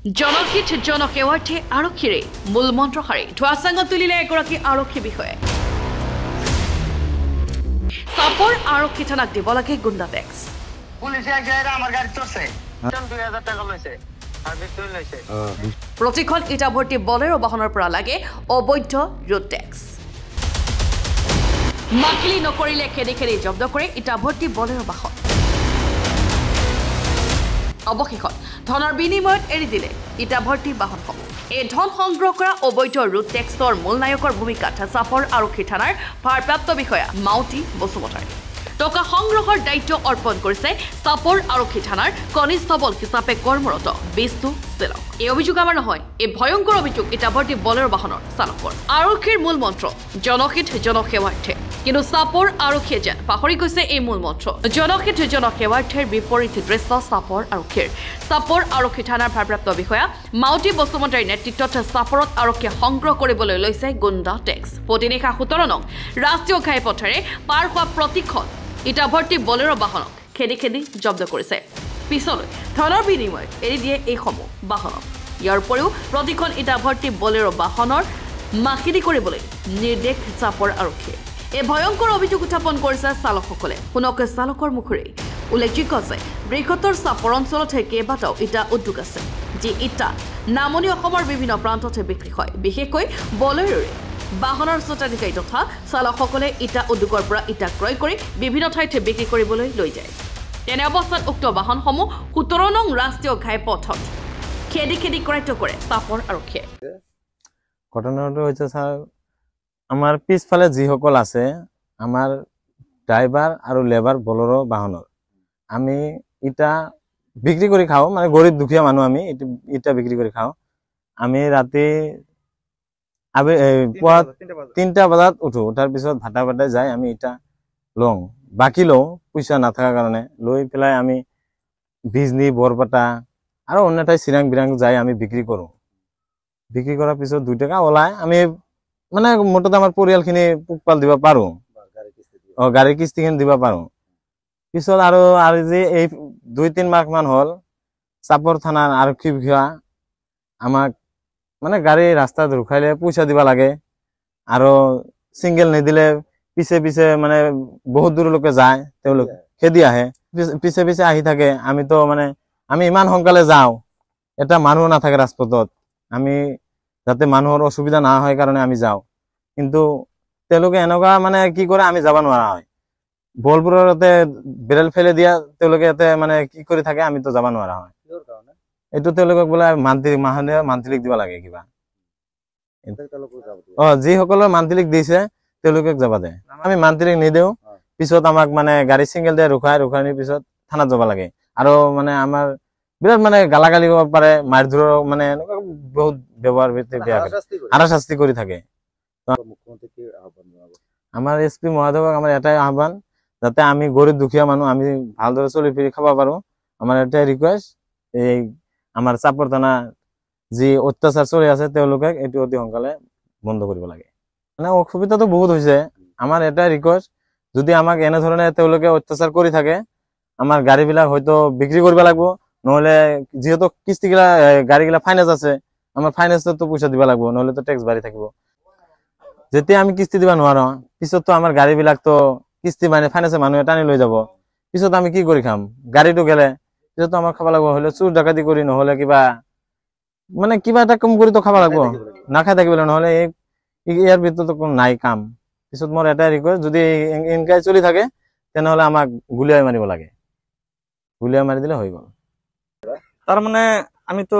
জনহিত জনসেৱাৰ্থে আৰক্ষীৰে মূল মন্ত্ৰশাৰী ধোৱাচাঙত তুলিলে এগৰাকী আৰক্ষী বিষয়াই চাপৰ আৰক্ষী থানাক দিব লাগে গুণ্ডা টেক্স পুলিশে আমাৰ গাড়ি চড়ছে 2000 টাকা লৈছে সাৰ্ভিস টুল লৈছে প্ৰতিখন ইটাভৰ্তি বলেৰো বাহনৰ পৰা লাগে অবৈধ ৰোড টেক্স মাকিলি নকৰিলে খেদি খেদি জব্দ কৰে ইটাভৰ্তি বলেৰো বাহন অৱশেষত ধনৰ বিনিময়ত এৰি দিলে ইটাভৰ্তি বাহনসমূহ এই ধন সংগ্ৰহ কৰা অবৈধ ৰোড টেক্সৰ মূল নায়কৰ ভূমিকাত চাপৰ আৰক্ষী থানাৰ ভাৰপ্ৰাপ্ত বিষয়া মাউতি বসুমতাৰী টকা সংগ্ৰহৰ দায়িত্ব অৰ্পণ কৰিছে চাপৰ আৰক্ষী থানাৰ কনিষ্টবল হিচাপে কৰ্মৰত বিষ্ণু চেলক এই অভিযোগ আমাৰ নহয় এই ভয়ংকৰ অভিযোগ ইটাভৰ্তি বলেৰো বাহনৰ চালকৰ আৰক্ষীৰ মূল মন্ত্ৰ জনহিত জনসেৱাৰ্থে কিন্তু চাপৰ আৰক্ষীয়ে যেন পাহৰি গৈছে এই মূল মন্ত্ৰ জনহিত জনসেৱাৰ্থেৰ বিপৰীত দৃশ্য চাপৰ আৰক্ষী থানাৰ ভাৰপ্ৰাপ্ত বিষয়া মাউতি বসুমতাৰীৰ নেতৃত্বত চাপৰত আৰক্ষীয়ে সংগ্ৰহ কৰিবলৈ লৈছে গুণ্ডা টেক্স প্ৰতিনিশা 17 নং ৰাষ্ট্ৰীয় ঘাইপথেৰে পাৰ হোৱা প্ৰতিখন ইটাভৰ্তি বলেৰো বাহনক খেদি খেদি জব্দ কৰিছে পিছলৈ ধনৰ বিনিময়ত এৰি দিয়ে এইসমূহ বাহনক ইয়াৰ উপৰিও প্ৰতিখন ইটাভৰ্তি বলেৰো বাহনৰ মাকিলি কৰিবলৈ নিৰ্দেশ চাপৰ আৰক্ষীয়ে এই ভয়ংকৰ অভিযোগ উত্থাপন কৰিছে চালকসকলে শুনক চালকৰ মুখৰে উল্লেখযোগ্য যে বৃহত্তৰ চাপৰ অঞ্চলত কেইবাটাও ইটা উদ্যোগ আছে যি ইটা নামনি অসমৰ বিভিন্ন প্ৰান্তত বিক্ৰী হয় বিশেষকৈ বলেৰোৰে বাহনৰ স্বত্বাধিকাৰী তথা চালকসকলে ইটা উদ্যোগৰ পৰা ইটা ক্ৰয় কৰি বিভিন্ন ঠাইত বিক্ৰী কৰিবলৈ লৈ যায় তেনে অৱস্থাত উক্ত বাহনসমূহ 17 নং ৰাষ্ট্ৰীয় ঘাইপথত খেদি খেদি কৰায়ত্ব কৰে চাপৰ আৰক্ষীয়ে ঘটনাটো হৈছে স্যাৰ আমাৰ পিছফালে যিসকল আছে আমাৰ ড্ৰাইভাৰ আৰু লেবাৰ বলেৰো বাহনৰ আমি ইটা বিক্ৰী কৰি খাওঁ মানে গৰীব দুখীয়া মানুহ আমি ইটা বিক্ৰী কৰি খাওঁ আমি ৰাতি 3টা বজাত উঠো উঠাৰ পিছত ভাটা ভাটাই যাই আমি ইটা লওঁ বাকি লওঁ পইচা নাথাকাৰ কাৰণে লৈ পেলাই আমি বিজনী বৰপাটা আৰু অন্য ঠাই চিৰাং বিৰাং যাই আমি বিক্ৰী কৰোঁ বিক্ৰী কৰাৰ পিছত 2 টাকা ওলাই আমি মানে মোটামুটি আমাৰ পৰিয়ালখিনি পোহপাল দিব পাৰোঁ গাড়ীৰ কিস্তিখিনি দিব পাৰোঁ পিছত আৰু যে এই 2-3 মাহ মান হ'ল চাপৰ থানাৰ আৰক্ষী বিষয়া আমাক মানে গাড়ী ৰাস্তাত ৰখাইলে পইচা দিব লাগে আৰু সিঙ্গেল নিদিলে পিছে পিছে মানে বহুত দূৰলৈকে যায় তেওঁলোক খেদি আহে পিছে পিছে আহি থাকে আমিতো মানে আমি ইমান সোনকালে যাওঁ এটা মানুহ নাথাকে ৰাজপথত আমি যাতে মানুহৰ অসুবিধা না হয় কাৰণে আমি যাওঁ কিন্তু তেওঁলোকে এনেকুৱা মানে কি কৰে আমি যাব নোৱাৰা হয় বলপুৰতে বেৰেল ফেলে দিয়া তেওঁলোকে এতে মানে কি কৰি থাকে আমিতো যাব নোৱাৰা হয় এইটো তেওঁলোকক বোলে মান্থলিক দিব লাগে কিবা যিসকলৰ মান্থলিক দিছে তেওঁলোকক যাব দে আমি মান্থলিক নিদিওঁ পিছত আমাক মানে গাড়ী সিঙ্গেল দিয়ে ৰখাই পিছত থানাত যাব লাগে আৰু মানে আমাৰ বিৰাট মানে গালাগালি কৰিব পাৰে মাৰ ধৰ মানে এনেকুৱা বহুত ব্যৱহাৰ বেয়া আৰু শাস্তি কৰি থাকে আমাৰ এসপি মহোদয়ক আমাৰ এটাই আহ্বান যাতে আমি গৰীব দুখীয়া মানুহ আমি ভালদৰে চলি ফিৰি খাব পাৰোঁ আমাৰ এটাই ৰিকুৱেষ্ট এই আমাৰ চাপৰ থানা যি অত্যাচাৰ চলি আছে তেওঁলোকে এইটো অতি সোনকালে বন্ধ কৰিব লাগে মানে অসুবিধাটো বহুত হৈছে আমাৰ এটাই ৰিকুৱেষ্ট যদি আমাক এনেধৰণে তেওঁলোকে অত্যাচাৰ কৰি থাকে আমাৰ গাড়ীবিলাক হয়তো বিক্ৰী কৰিব লাগিব নহলে যেহেতু কিস্তিগিলা গাড়ীগিলা ফাইনেন্স আছে আমাৰ ফাইনেন্সতো পইচা দিব লাগিব নহলেতো টেক্স বাঢ়ি থাকিব যেতিয়া আমি কিস্তি দিব নোৱাৰো পিছততো আমাৰ গাড়ীবিলাকতো কিস্তি মানে ফাইনেন্সৰ মানুহে টানি লৈ যাব পিছত আমি কি কৰি খাম গাড়ীটো গেলে পিছতো আমাৰ খাব লাগিব হলে চুৰ ডাকাতি কৰি নহলে কিবা মানে কিবা এটা কম কৰি তো খাব লাগিব নাখাই থাকিব নহলে ইয়াৰ ভিতৰতো কোনো নাই কাম পিছত মোৰ এটাই ৰিকুৱেষ্ট যদি ইনকাই চলি থাকে তেনেহলে আমাক গুলিয়াই মাৰিব লাগে গুলিয়াই মাৰি দিলে হৈ গ'ল তার মানে আমি তো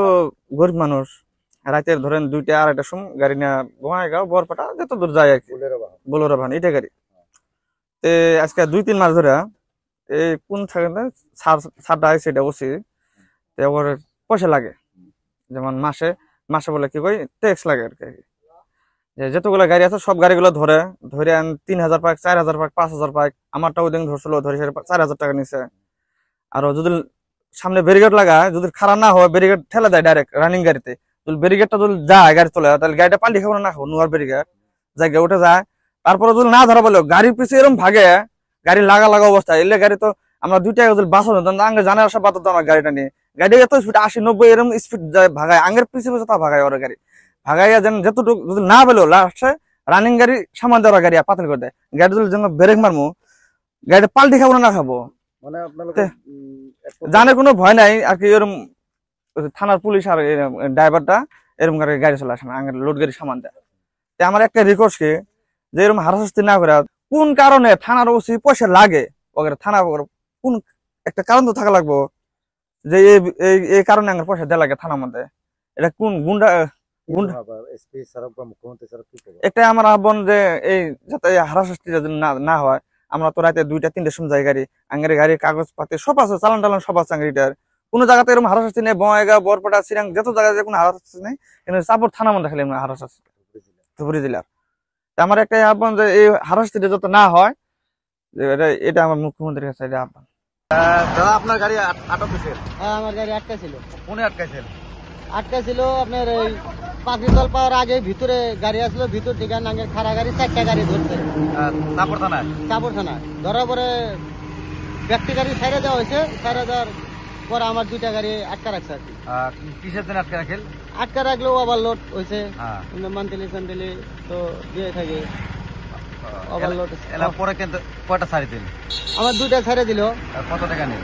গরিব মানুষ রাতের ধরেন 2টা 2:30টার সময় গাড়ি নিয়ে বঙাইগাঁও বরপাটা যত দূর যায় আর কি বোলেরো ভান এটা গাড়ি তে আজকে 2-3 মাস ধরে এই কোন থাকে সারটা সেটা বসি ওর পয়সা লাগে যেমন মাসে বলে কি কই ট্যাক্স লাগে আর কি যতগুলো গাড়ি আছে সব গাড়িগুলো ধরে 3000 পাক 4000 পাক 5000 পাক আমারটাও দিন ধরছিল ধরে 4000 টাকা নিছে আর যদি সামনে ব্যারিকেড লাগায় যদি খারাপ না হয় ব্যারিকেড ঠেলা দেয় ডাইরেক্ট রানিং গাড়িতে যদি ব্যারিকেডটা যদি যায় গাড়ি চলে তাহলে গাড়িটা পাল্টি খাবো না খাবো নোয়ার ব্যারিকেড জায়গায় উঠে যায় তারপরে যদি না ধরা বলো গাড়ির পিছিয়ে এরকম ভাগে গাড়ি লাগা অবস্থা এলে গাড়ি তো আমরা 2 টাকা যদি বাঁচানো আগে জানার আসা বাতো আমার গাড়িটা নিয়ে গাড়ি এত স্পিড 80-90 এরকম স্পিড ভাগায় আঙ্গের পিছিয়ে তা ভাগায় ওরা গাড়ি ভাগাইয়া যেন যতটুকু যদি না পেলো লাস্টে রানিং গাড়ি সামান দেওয়া গাড়ি পাতল করে দেয় গাড়ি যদি যেন ব্রেক মারবো গাড়ি পাল্টি খাবো না খাবো মানে আপনার জানে কোনো ভয় নাই আর কি এরকম থানার পুলিশ আর ড্রাইভারটা এরকম গাড়ি চলে আসে না আঙ্গের লোড গাড়ি সামান দেয় আমার একটা রিকোয়েস্ট কি যে এরকম হারাশাস্তি না করে কোন কারণে থানার ওসি পয়সা লাগে ওদের থানা কোন একটা কারণ তো থাকা লাগবো যে এই কারণে আমার পয়সা দেওয়া লাগে থানার মধ্যে এটা কোন গুন্ডা একটা আমার আহ্বান যে এই যাতে হারাশাস্তি না হয় আমরা তো রাতে 2টা-3টার সময় যাই গাড়ি আঙ্গের গাড়ির কাগজ পাতি সব আছে চালান টালান সব আছে আঙ্গিটার কোনো জায়গাতে এরকম হারাশাস্তি নেই বঙ্গাইগাঁও বরপেটা চিরাং যত জায়গায় কোনো হারাশাস্তি নেই কিন্তু চাপড় থানা মধ্যে খালি হারাশাস্তি ধুবুরি জেলার আমার একটা আহ্বান যে এই হারাশাস্তিটা যত না হয় এটা আমার মুখ্যমন্ত্রীর কাছে আহ্বান দাদা আপনার গাড়ি আটক হয়েছে হ্যাঁ আমার গাড়ি আটকা ছিল কোনে আটকাইছেন আটকা ছিল আপনার ওই পাখিতল পাওয়ার আগে ভিতরে গাড়ি আসলো ভিতর থেকে নাঙ্গের খাড়া গাড়ি 4টা গাড়ি ধরছে তারপর থানায় চাপড় থানা ধরার পরে ব্যক্তি গাড়ি ছাইড়ে দেওয়া হয়েছে ছাইড়ে দেওয়ার পরে আমার 2টা গাড়ি আটকা রাখছে আর কি কিসের জন্য আটকে রাখেন আটকা রাখলেও ওভারলোড হয়েছে মান্থলি সান্থলি তো দিয়ে থাকে ওভারলোড এলা পরে কিন্তু কয়টা ছাড়ি দিন আমার 2টা ছাইড়ে দিল কত টাকা নেই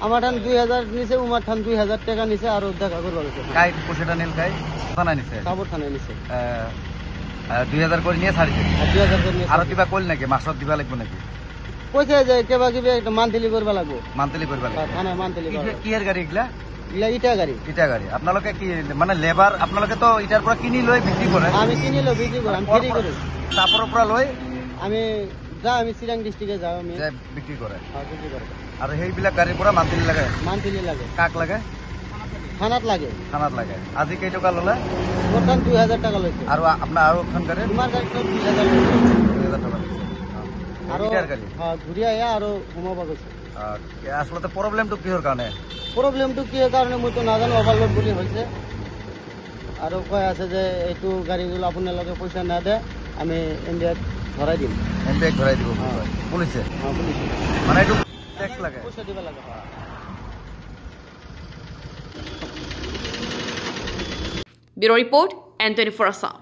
আমার ঠান 2000 নিছে উমার ঠান 2000 টাকা নিছে আর দেখা করবা গেছে কাই পয়সাটা নিল কাই থানা নিছে চাপড় থানায় নিছে 2000 করে নিয়ে ছাড়ি দিন আর 2000 করে নিছে আরো কিবা কইল নাকি মাসত দিবা লাগবে নাকি কইছে যে কেবা কিবে একটা মান্থলি করবা লাগবো মান্থলি করবা লাগবে থানায় মান্থলি কি এর গাড়ি এগুলা ইলা ইটা গাড়ি ইটা গাড়ি আপনালোকে কি মানে লেবার আপনালোকে তো ইটার পুরো কিনি লই বিক্রি করে আমি কিনিলো বিক্রি করি আমি ফ্রি করি তারপর পুরো লই আমি আমি চিরাং ডিস্ট্রিক্টে যাও আমি বিক্রি করে বিক্রি করি আর সেইবিলাক গাড়ি পুরো মান্থলি লাগে মান্থলি লাগে কাক লাগে থানাত লাগে থানাত লাগে আজি কেই টাকা ললে বর্তমান 2000 টাকা লইছে আর আপনার আরো ওখান গাড়ি তোমার গাড়ি তো 2000 2000 টাকা আরো ইটার গাড়ি হ্যাঁ ঘুরিয়া আরো ঘুমাবা গেছে আসলে তো প্রবলেমটা কিহর কারণে প্রবলেমটো কি কারণে মই তো নাজানো ওভারলোড বলি হয়েছে আৰু কয় আছে যে এইটো গাড়ীগুলো আপোনাৰ লগে পইচা না দে আমি ইন্ডিয়াত ধৰাই দিম এমপেক ধরাই দিব পুলিশে পুলিশে মানে একটু ট্যাক্স লাগে পইচা দিবা লাগে ব্যুরো রিপোর্ট N24 Assam।